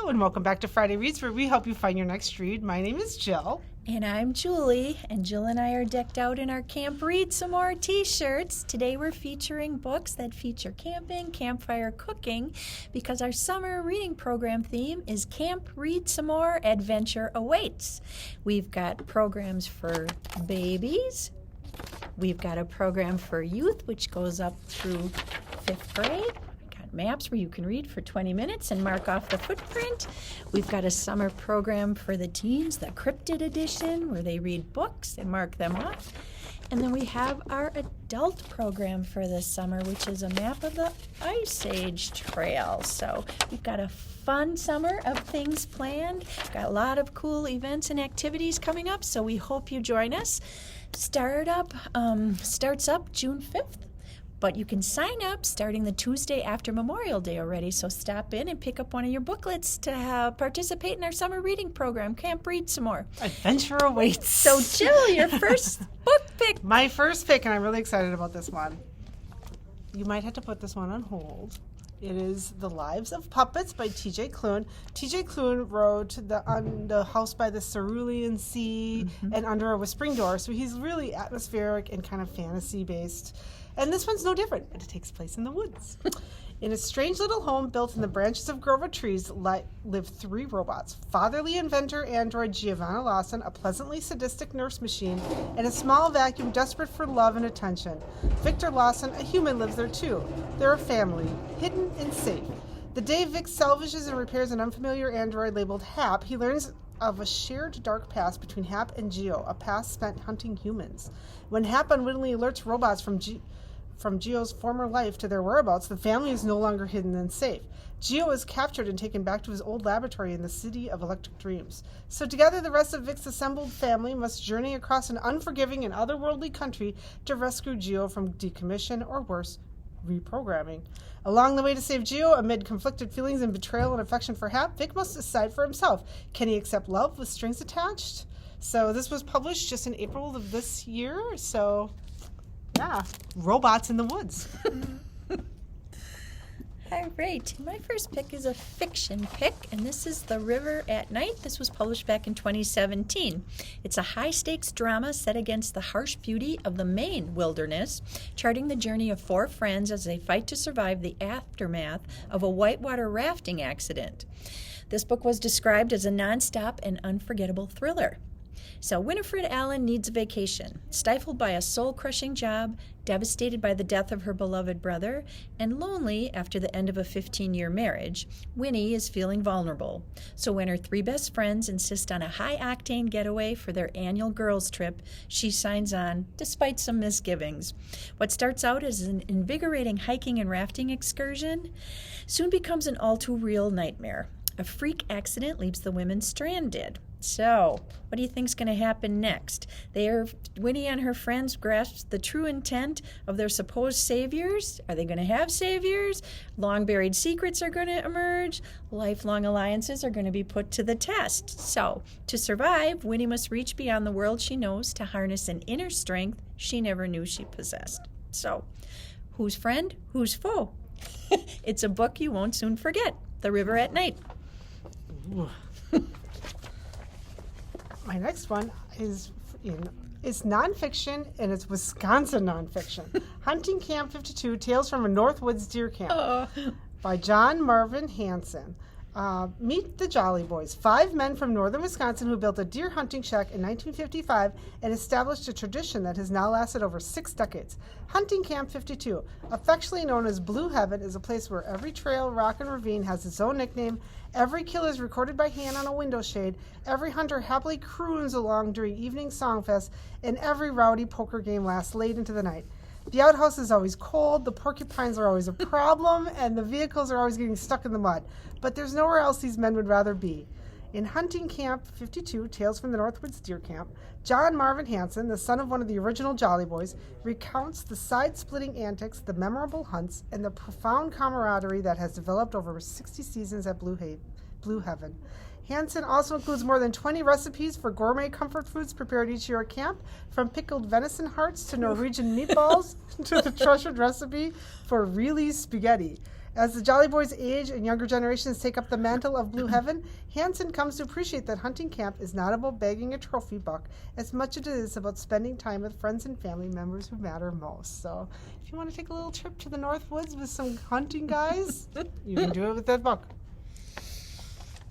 Hello and welcome back to Friday Reads, where we help you find your next read. My name is Jill. And I'm Julie, and Jill and I are decked out in our Camp Read Some More t-shirts. Today we're featuring books that feature camping, campfire cooking, because our summer reading program theme is Camp Read Some More Adventure Awaits. We've got programs for babies. We've got a program for youth, which goes up through 5th grade. Maps where you can read for 20 minutes and mark off the footprint. We've got a summer program for the teens, the Cryptid Edition, where they read books and mark them off. And then we have our adult program for this summer, which is a map of the Ice Age Trail. So we've got a fun summer of things planned. Got a lot of cool events and activities coming up, so we hope you join us. Starts up June 5th. But you can sign up starting the Tuesday after Memorial Day already, so stop in and pick up one of your booklets to participate in our summer reading program, Camp Read Some More. Adventure awaits. So, Jill, your first book pick. My first pick, and I'm really excited about this one. You might have to put this one on hold. It is The Lives of Puppets by T.J. Klune. T.J. Klune wrote On the House by the Cerulean Sea and Under a Whispering Door, so he's really atmospheric and kind of fantasy-based. And this one's no different, but it takes place in the woods. In a strange little home built in the branches of grove of trees live 3 robots. Fatherly inventor android Giovanna Lawson, a pleasantly sadistic nurse machine, and a small vacuum desperate for love and attention. Victor Lawson, a human, lives there too. They're a family, hidden and safe. The day Vic salvages and repairs an unfamiliar android labeled Hap, he learns of a shared dark past between Hap and Geo, a past spent hunting humans. When Hap unwittingly alerts robots from Geo's former life to their whereabouts, the family is no longer hidden and safe. Geo is captured and taken back to his old laboratory in the city of Electric Dreams. So together, the rest of Vic's assembled family must journey across an unforgiving and otherworldly country to rescue Geo from decommission, or worse, reprogramming. Along the way to save Geo, amid conflicted feelings and betrayal and affection for Hap, Vic must decide for himself. Can he accept love with strings attached? So this was published just in April of this year, so yeah, robots in the woods. All right, my first pick is a fiction pick, and this is The River at Night. This was published back in 2017. It's a high-stakes drama set against the harsh beauty of the Maine wilderness, charting the journey of 4 friends as they fight to survive the aftermath of a whitewater rafting accident. This book was described as a nonstop and unforgettable thriller. So Winifred Allen needs a vacation, stifled by a soul-crushing job, devastated by the death of her beloved brother, and lonely after the end of a 15-year marriage. Winnie is feeling vulnerable. So when her 3 best friends insist on a high-octane getaway for their annual girls' trip, she signs on, despite some misgivings. What starts out as an invigorating hiking and rafting excursion soon becomes an all-too-real nightmare. A freak accident leaves the women stranded. So, what do you think's going to happen next? Winnie and her friends grasp the true intent of their supposed saviors. Are they going to have saviors? Long-buried secrets are going to emerge. Lifelong alliances are going to be put to the test. So, to survive, Winnie must reach beyond the world she knows to harness an inner strength she never knew she possessed. So, who's friend? Who's foe? It's a book you won't soon forget. The River at Night. My next one is nonfiction, and it's Wisconsin nonfiction. Hunting Camp 52, Tales from a Northwoods Deer Camp by John Marvin Hansen. Meet the Jolly Boys, 5 men from northern Wisconsin who built a deer hunting shack in 1955 and established a tradition that has now lasted over 6 decades. Hunting Camp 52, affectionately known as Blue Heaven, is a place where every trail, rock, and ravine has its own nickname. Every kill is recorded by hand on a window shade. Every hunter happily croons along during evening songfest, and every rowdy poker game lasts late into the night. The outhouse is always cold, the porcupines are always a problem, and the vehicles are always getting stuck in the mud. But there's nowhere else these men would rather be. In Hunting Camp 52, Tales from the Northwoods Deer Camp, John Marvin Hansen, the son of one of the original Jolly Boys, recounts the side-splitting antics, the memorable hunts, and the profound camaraderie that has developed over 60 seasons at Blue Heaven. Hansen also includes more than 20 recipes for gourmet comfort foods prepared each year at camp, from pickled venison hearts to Norwegian meatballs to the treasured recipe for really spaghetti. As the Jolly Boys age and younger generations take up the mantle of Blue Heaven, Hansen comes to appreciate that hunting camp is not about bagging a trophy buck as much as it is about spending time with friends and family members who matter most. So if you want to take a little trip to the North Woods with some hunting guys, you can do it with that book.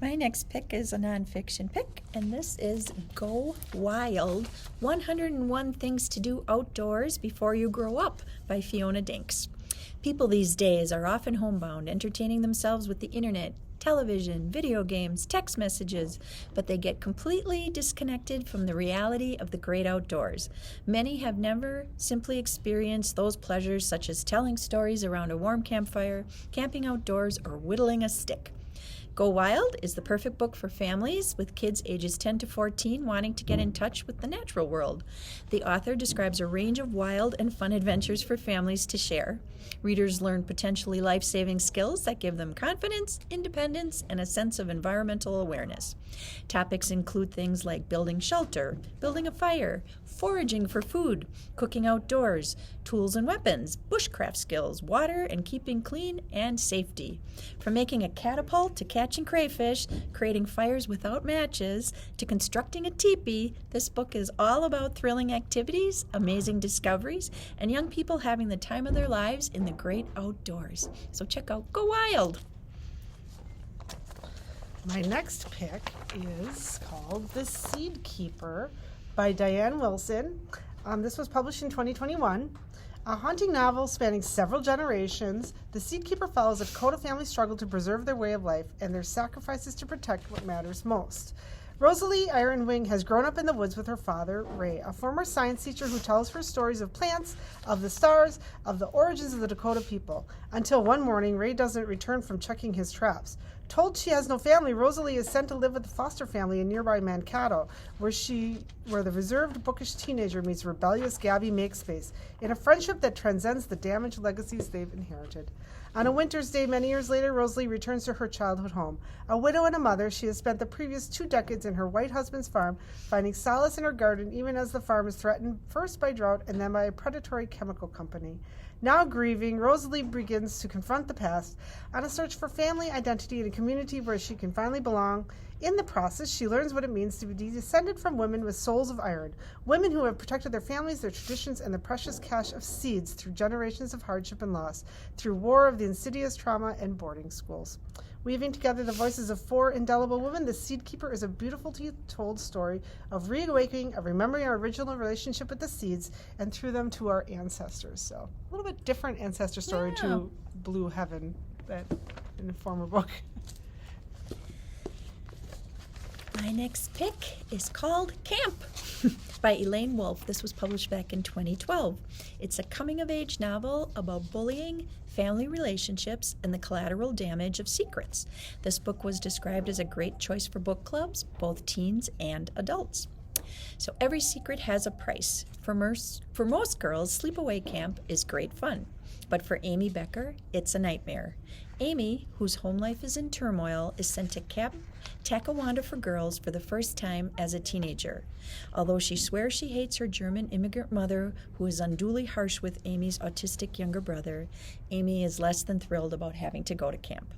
My next pick is a nonfiction pick, and this is Go Wild, 101 Things to Do Outdoors Before You Grow Up by Fiona Dinks. People these days are often homebound, entertaining themselves with the internet, television, video games, text messages, but they get completely disconnected from the reality of the great outdoors. Many have never simply experienced those pleasures such as telling stories around a warm campfire, camping outdoors, or whittling a stick. Go Wild is the perfect book for families with kids ages 10 to 14 wanting to get in touch with the natural world. The author describes a range of wild and fun adventures for families to share. Readers learn potentially life-saving skills that give them confidence, independence, and a sense of environmental awareness. Topics include things like building shelter, building a fire, foraging for food, cooking outdoors, tools and weapons, bushcraft skills, water and keeping clean, and safety. From making a catapult to catching crayfish, creating fires without matches, to constructing a teepee, this book is all about thrilling activities, amazing discoveries, and young people having the time of their lives in the great outdoors. So check out Go Wild. My next pick is called The Seed Keeper by Diane Wilson. This was published in 2021. A haunting novel spanning several generations, The Seed Keeper follows a Dakota family struggle to preserve their way of life and their sacrifices to protect what matters most. Rosalie Ironwing has grown up in the woods with her father, Ray, a former science teacher who tells her stories of plants, of the stars, of the origins of the Dakota people. Until one morning, Ray doesn't return from checking his traps. Told she has no family, Rosalie is sent to live with the foster family in nearby Mankato, where the reserved, bookish teenager meets rebellious Gabby Makespace in a friendship that transcends the damaged legacies they've inherited. On a winter's day many years later, Rosalie returns to her childhood home. A widow and a mother, she has spent the previous 2 decades in her white husband's farm, finding solace in her garden even as the farm is threatened first by drought and then by a predatory chemical company. Now grieving, Rosalie begins to confront the past on a search for family, identity, and a community where she can finally belong. In the process, she learns what it means to be descended from women with souls of iron, women who have protected their families, their traditions, and the precious cache of seeds through generations of hardship and loss, through war of the insidious trauma and boarding schools. Weaving together the voices of 4 indelible women, The Seed Keeper is a beautifully told story of reawakening, of remembering our original relationship with the seeds, and through them to our ancestors. So a little bit different ancestor story to Blue Heaven than in the former book. My next pick is called Camp by Elaine Wolf. This was published back in 2012. It's a coming-of-age novel about bullying, family relationships, and the collateral damage of secrets. This book was described as a great choice for book clubs, both teens and adults. So every secret has a price. For most girls, sleepaway camp is great fun. But for Amy Becker, it's a nightmare. Amy, whose home life is in turmoil, is sent to Camp Takawanda for girls for the first time as a teenager. Although she swears she hates her German immigrant mother, who is unduly harsh with Amy's autistic younger brother, Amy is less than thrilled about having to go to camp.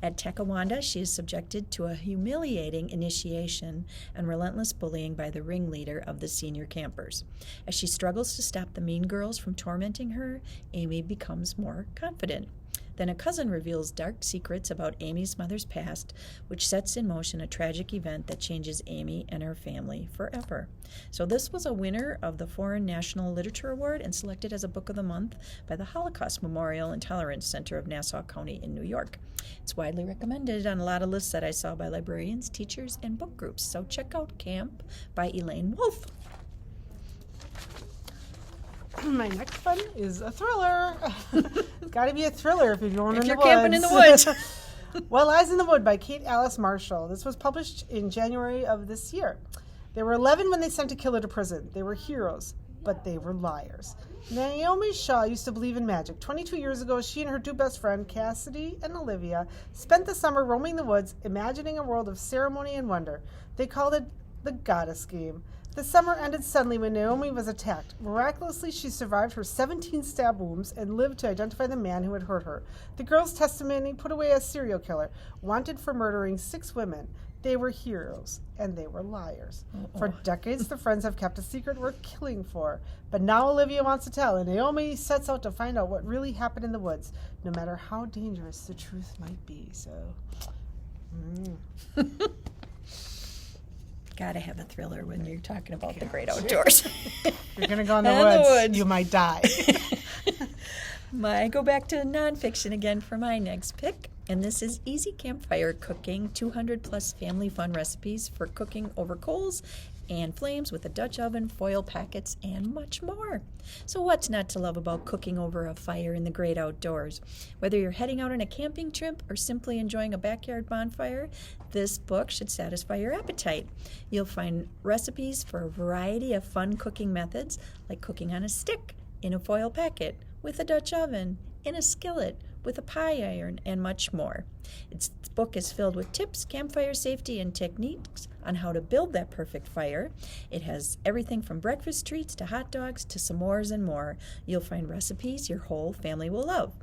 At Takawanda, she is subjected to a humiliating initiation and relentless bullying by the ringleader of the senior campers. As she struggles to stop the mean girls from tormenting her, Amy becomes more confident. Then a cousin reveals dark secrets about Amy's mother's past, which sets in motion a tragic event that changes Amy and her family forever. So this was a winner of the Foreign National Literature Award and selected as a Book of the Month by the Holocaust Memorial and Tolerance Center of Nassau County in New York. It's widely recommended on a lot of lists that I saw by librarians, teachers, and book groups. So check out Camp by Elaine Wolf. My next one is a thriller. It's got to be a thriller if you're going in the woods. If you're camping in the woods. What Lies in the Wood by Kate Alice Marshall. This was published in January of this year. They were 11 when they sent a killer to prison. They were heroes, but they were liars. Naomi Shaw used to believe in magic. 22 years ago, she and her 2 best friends, Cassidy and Olivia, spent the summer roaming the woods, imagining a world of ceremony and wonder. They called it the Goddess Game. The summer ended suddenly when Naomi was attacked. Miraculously, she survived her 17 stab wounds and lived to identify the man who had hurt her. The girl's testimony put away a serial killer, wanted for murdering 6 women. They were heroes, and they were liars. For decades, the friends have kept a secret worth killing for. But now Olivia wants to tell, and Naomi sets out to find out what really happened in the woods, no matter how dangerous the truth might be. So, Gotta have a thriller when you're talking about the great outdoors. You're going to go in the woods, you might die. I go back to nonfiction again for my next pick. And this is Easy Campfire Cooking, 200 plus family fun recipes for cooking over coals and flames with a Dutch oven, foil packets, and much more. So what's not to love about cooking over a fire in the great outdoors? Whether you're heading out on a camping trip or simply enjoying a backyard bonfire, this book should satisfy your appetite. You'll find recipes for a variety of fun cooking methods, like cooking on a stick, in a foil packet, with a Dutch oven, in a skillet, with a pie iron, and much more. This book is filled with tips, campfire safety, and techniques on how to build that perfect fire. It has everything from breakfast treats to hot dogs to s'mores and more. You'll find recipes your whole family will love.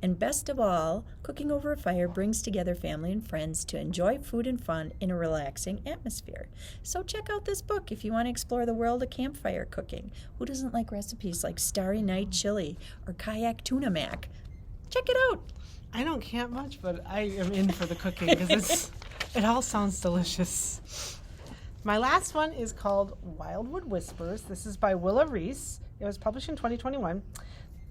And best of all, cooking over a fire brings together family and friends to enjoy food and fun in a relaxing atmosphere. So check out this book if you want to explore the world of campfire cooking. Who doesn't like recipes like Starry Night Chili or Kayak Tuna Mac? Check it out. I don't camp much, but I am in for the cooking because it all sounds delicious. My last one is called Wildwood Whispers. This is by Willa Reese. It was published in 2021.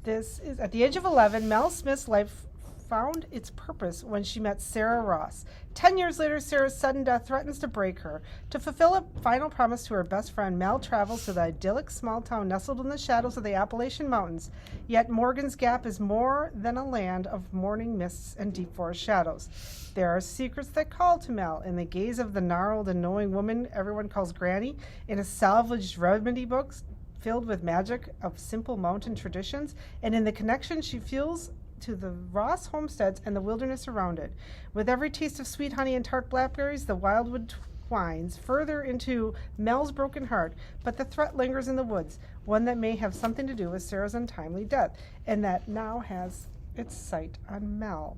This is, at the age of 11, Mel Smith's life found its purpose when she met Sarah Ross. 10 years later, Sarah's sudden death threatens to break her. To fulfill a final promise to her best friend, Mel travels to the idyllic small town nestled in the shadows of the Appalachian Mountains. Yet Morgan's Gap is more than a land of morning mists and deep forest shadows. There are secrets that call to Mel in the gaze of the gnarled and knowing woman everyone calls Granny, in a salvaged remedy book filled with magic of simple mountain traditions, and in the connection she feels to the Ross homesteads and the wilderness around it. With every taste of sweet honey and tart blackberries, the wildwood twines further into Mel's broken heart, but the threat lingers in the woods, one that may have something to do with Sarah's untimely death, and that now has its sight on Mel.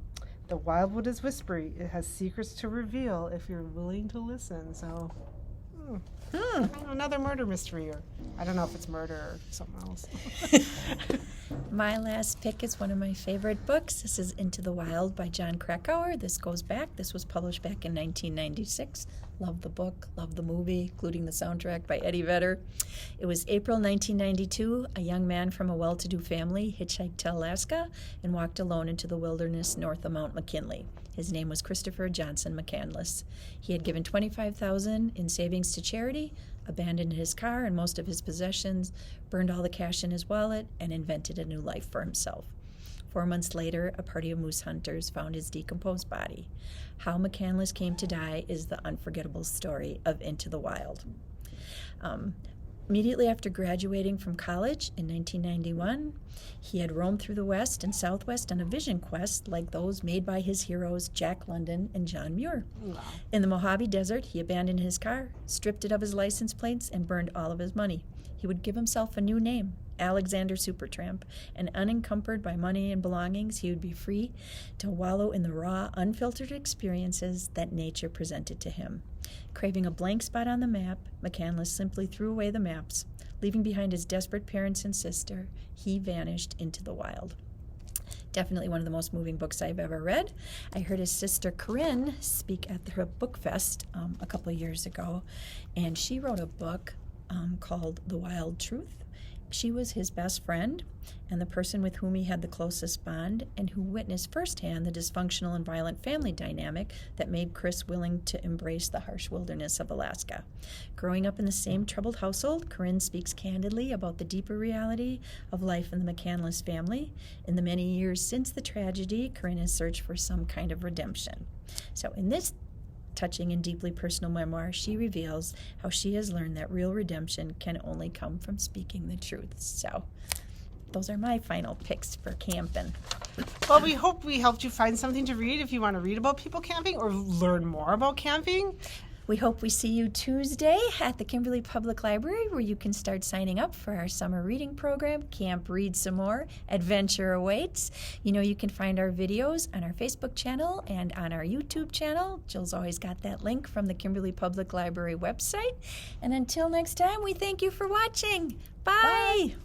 The wildwood is whispery. It has secrets to reveal if you're willing to listen. So, another murder mystery, or I don't know if it's murder or something else. My last pick is one of my favorite books. This is Into the Wild by John Krakauer. This goes back. This was published back in 1996. Love the book, love the movie, including the soundtrack by Eddie Vedder. It was April 1992. A young man from a well-to-do family hitchhiked to Alaska and walked alone into the wilderness north of Mount McKinley. His name was Christopher Johnson McCandless. He had given $25,000 in savings to charity, abandoned his car and most of his possessions, burned all the cash in his wallet, and invented a new life for himself. 4 months later, a party of moose hunters found his decomposed body. How McCandless came to die is the unforgettable story of Into the Wild. Immediately after graduating from college in 1991, he had roamed through the West and Southwest on a vision quest like those made by his heroes Jack London and John Muir. Wow. In the Mojave Desert, he abandoned his car, stripped it of his license plates, and burned all of his money. He would give himself a new name, Alexander Supertramp, and unencumbered by money and belongings, he would be free to wallow in the raw, unfiltered experiences that nature presented to him. Craving a blank spot on the map, McCandless simply threw away the maps. Leaving behind his desperate parents and sister, he vanished into the wild. Definitely one of the most moving books I've ever read. I heard his sister Corinne speak at the book fest a couple of years ago, and she wrote a book called The Wild Truth. She was his best friend and the person with whom he had the closest bond, and who witnessed firsthand the dysfunctional and violent family dynamic that made Chris willing to embrace the harsh wilderness of Alaska. Growing up in the same troubled household, Corinne speaks candidly about the deeper reality of life in the McCandless family. In the many years since the tragedy, Corinne has searched for some kind of redemption. So in this touching and deeply personal memoir, she reveals how she has learned that real redemption can only come from speaking the truth. So those are my final picks for camping. Well, we hope we helped you find something to read if you want to read about people camping or learn more about camping. We hope we see you Tuesday at the Kimberly Public Library, where you can start signing up for our summer reading program, Camp Read Some More, Adventure Awaits. You know, you can find our videos on our Facebook channel and on our YouTube channel. Jill's always got that link from the Kimberly Public Library website. And until next time, we thank you for watching. Bye.